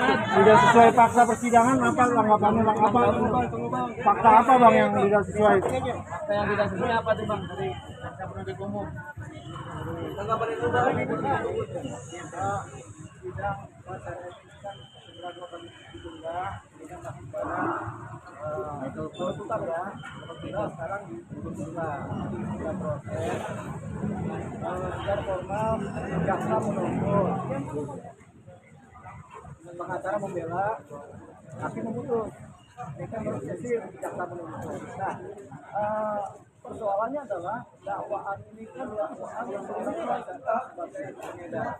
tidak sesuai fakta persidangan, apa tanggapannya bang? Apa fakta apa bang yang tidak sesuai? Fakta yang tidak sesuai apa tuh bang dari jaksa penuntut umum? Tanggapan itu bang? Sidang pada kan beberapa kali ditunda dengan penuntutan ya, apabila sekarang ditunda proses secara formal jaksa menuntut pengacara membela, hakim memutus. Ini kan prosesi jaksa menuntut. Nah, persoalannya adalah dakwaan ini kan dakwaan yang sebenarnya sebagai pengedar.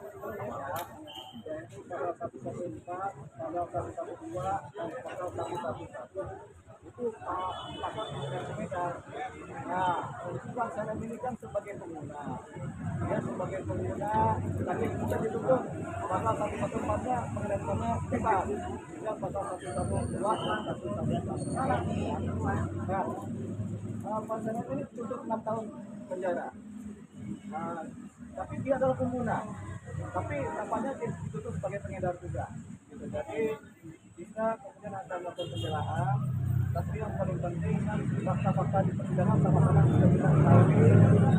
Yaitu pasal 114, pasal 112, dan pasal 111 itu pasal pengedar. Nah, Bang Sanem ini kan sebagai pengguna, dia sebagai pengguna, tapi bisa dituntut pasal 114-nya pengedarnya bebas, yang pasal 112 dan 111. Nah, Bang Sanem ini dituntut 6 tahun penjara. Nah, tapi dia adalah pengguna. Tapi nampaknya ditutup sebagai pengedar juga. Gitu. Jadi bisa kemudian akan melakukan pembelaan. Tapi yang paling penting kan fakta-fakta di persidangan sama-sama sudah kita ketahui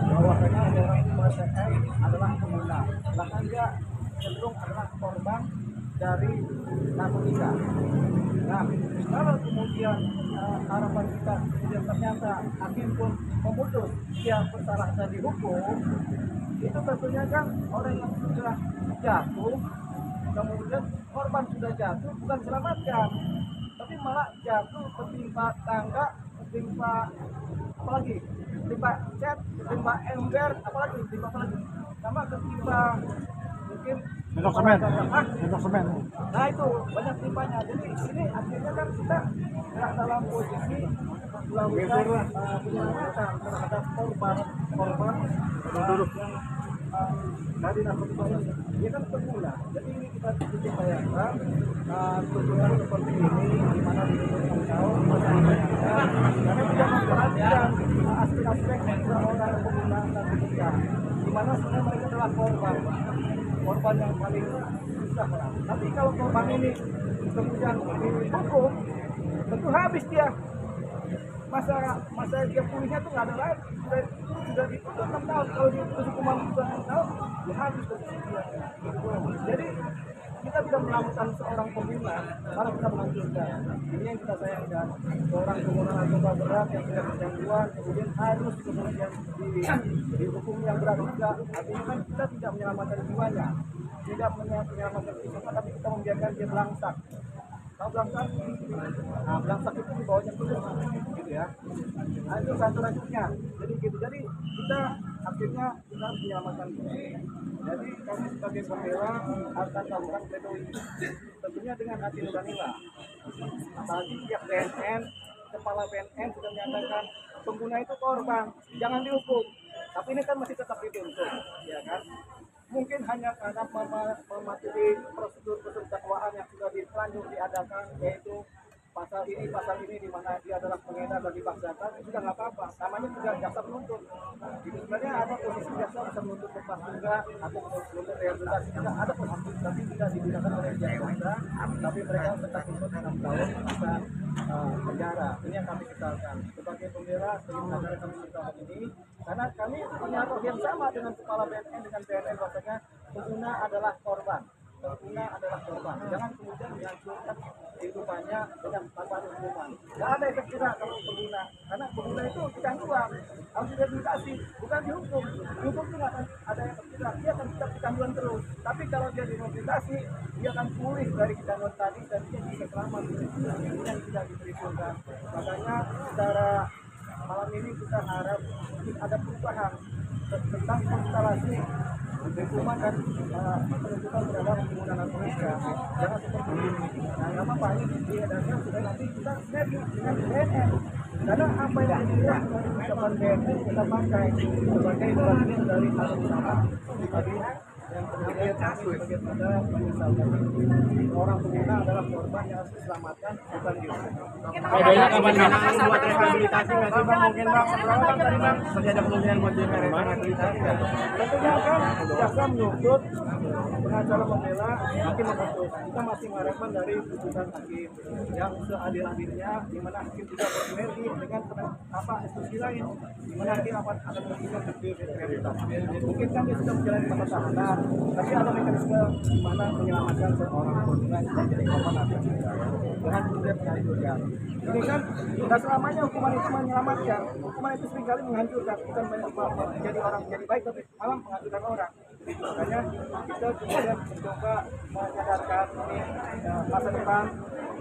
bahwasanya orang ini adalah pengguna. Bahkan dia cenderung adalah korban dari narkotika. Nah, kalau kemudian harapan kita kemudian ternyata hakim pun memutus dia bersalah dan dihukum, itu tentunya kan orang yang sudah jatuh, kemudian korban sudah jatuh bukan selamatkan, tapi malah jatuh ketimpa tangga, ketimpa apalagi, ketimpa cat, ketimpa ember, apalagi ketimpa apalagi, sama ketimpa mungkin Sendok semen. Sendok semen. Nah itu banyak timpanya. Jadi ini akhirnya kan kita nggak dalam posisi melakukan penyelamatan terhadap korban yang tadi narkotika ini. Dia kan pengguna. Jadi ini kita bayangkan tuntutan seperti ini di mana dituntut 6 tahun karena tidak memperhatikan aspek-aspek seorang pengguna narkotika. Di mana sebenarnya mereka adalah korban yang paling susah. Tapi kalau korban ini kemudian dihukum, tentu habis dia. Masa dia pulihnya tuh nggak ada lagi. Sudah dituntut 6 tahun, kalau diputus hukuman 6 tahun, ya habis dia. Jadi kita tidak menyelamatkan seorang pengguna, malah kita menghancurkan. Ini yang kita sayangkan. Seorang pengguna narkoba berat yang tidak berjangkauan, kemudian harus kemudian dihukum yang berat juga. Artinya kan kita tidak menyelamatkan jiwanya, tidak menyelamatkan fisiknya, tapi kita membiarkan dia belangsak. Kalau belangsak, nah belangsak itu di bawahnya kudus, gitu ya. Nah itu selanjutnya. Jadi gitu. Jadi kita akhirnya kita harus menyelamatkan diri. Jadi kami sebagai pembela akan melakukan pledoi tentunya dengan hati nuranilah. Apalagi pihak BNN, kepala BNN sudah menyatakan pengguna itu korban, jangan dihukum. Tapi ini kan masih tetap dituntut, ya kan? Mungkin hanya karena mematuhi prosedur dakwaan yang sudah dilanjut diadakan, yaitu pasal ini di mana dia adalah pengedar dan dipaksakan, itu sudah nggak apa-apa. Namanya juga jaksa penuntut. Jadi sebenarnya ada posisi jaksa bisa menuntut lepas juga atau menuntut rehabilitasi juga ada posisi, tapi tidak digunakan oleh jaksa. Tapi mereka tetap menuntut 6 tahun masa penjara. Ini yang kami kesalkan. Sebagai pembela, sebagai pengacara kami kesalkan ini, karena kami punya roh yang sama dengan kepala BNN dengan BNN, bahwasanya pengguna adalah korban. Pengguna adalah korban. Jangan kemudian dihancurkan kehidupannya dengan tanpa hukuman. Tidak ada efek jerah kalau pengguna, karena pengguna itu kecanduan, harus direhabilitasi, bukan dihukum. Dihukum itu nggak akan ada efek jerah, dia akan tetap kecanduan terus. Tapi kalau dia direhabilitasi, dia akan pulih dari kecanduan tadi dan dia bisa selamat. Ini yang tidak diperhitungkan. Makanya secara malam ini kita harap ada perubahan tentang konstelasi hukuman dan penuntutan terhadap pengguna narkotika. Jangan seperti ini. Nah, nggak apa-apa, ini diedarkan sudah, nanti kita sinergi dengan BNN. Karena apa yang kita ucapan BNN kita pakai sebagai bagian dari hal utama tadi yang kemudian kami bagaimana misalkan orang pengguna adalah adalah korban yang harus diselamatkan, bukan dihukum. Bedanya kapan bang? Buat rehabilitasi nggak sih bang? Mungkin bang, berapa bang tadi bang? Masih ada kemungkinan buat rehabilitasi nggak? Tentunya kan jaksa menuntut, pengacara membela, hakim memutus. Kita masih mengharapkan dari putusan hakim yang seadil-adilnya, di mana hakim juga bersinergi dengan institusi lain, di mana hakim akan memberikan rehabilitasi. Mungkin kan dia sudah menjalani masa tahanan, tapi ada mekanisme di mana menyelamatkan seorang korban yang jadi korban atau dengan kemudian menghancurkan. Ini kan tidak selamanya hukuman itu menyelamatkan, hukuman itu seringkali menghancurkan, bukan menjadi orang menjadi baik, tapi malah menghancurkan orang. Makanya kita kemudian mencoba menyadarkan ini masa depan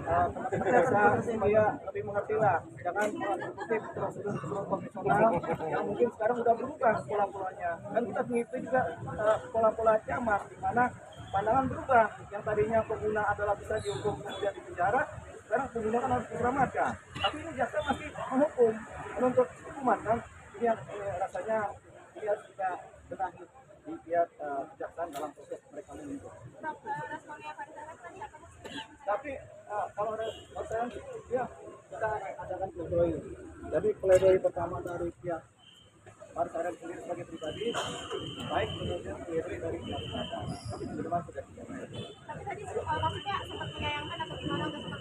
teman-teman jaksa supaya lebih mengerti lah, jangan mengikuti prosedur konvensional yang mungkin sekarang sudah berubah pola-polanya. Dan kita mengikuti juga pola-pola camat di mana pandangan berubah, yang tadinya pengguna adalah bisa dihukum kemudian dipenjara, sekarang pengguna kan harus diselamatkan. Tapi ini jaksa masih menghukum, menuntut hukuman kan, ini rasanya dia juga benahi di pihak kejaksaan dalam proses mereka menuntut. Tapi kalau saya ya kita adakan pledoi. Jadi pledoi pertama dari pihak Pak Saryan sendiri sebagai pribadi, baik kemudian pledoi dari pihak kejaksaan. Tapi di depan sudah tidak. Tapi tadi maksudnya sempat menyayangkan atau gimana, udah sempat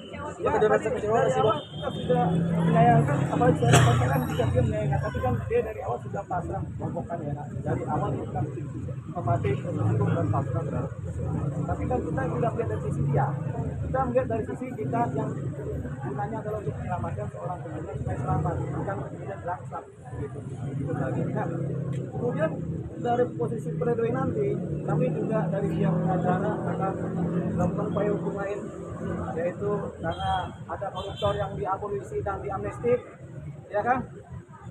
kecewa? Ya, dari awal kita sudah menyayangkan, apalagi saya katakan jika dia menyayangkan, tapi kan dia dari awal sudah pasrah melakukan ya. Dari awal kita memati hukum dan pasrah. Tapi kan kita tidak melihat dari sisi dia, kita melihat dari sisi kita yang gunanya adalah untuk menyelamatkan seorang pengguna supaya selamat, bukan kemudian langsung gitu. Nah, kemudian dari posisi pledoi nanti, kami juga dari pihak pengacara akan melakukan upaya hukum lain, yaitu karena ada koruptor yang diabolisi dan diamnesti, ya kan?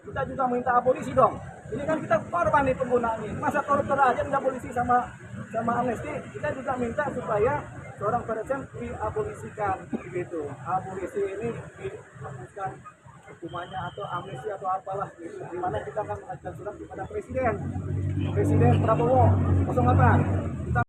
Kita juga minta abolisi dong. Ini kan kita korban nih pengguna ini. Masa koruptor aja diabolisi sama amnesti, kita juga minta supaya seorang presiden diabolisikan gitu. Abolisi ini dihapuskan hukumannya atau amnesti atau apalah gitu. Di mana kita akan mengajukan surat kepada Presiden Prabowo 08.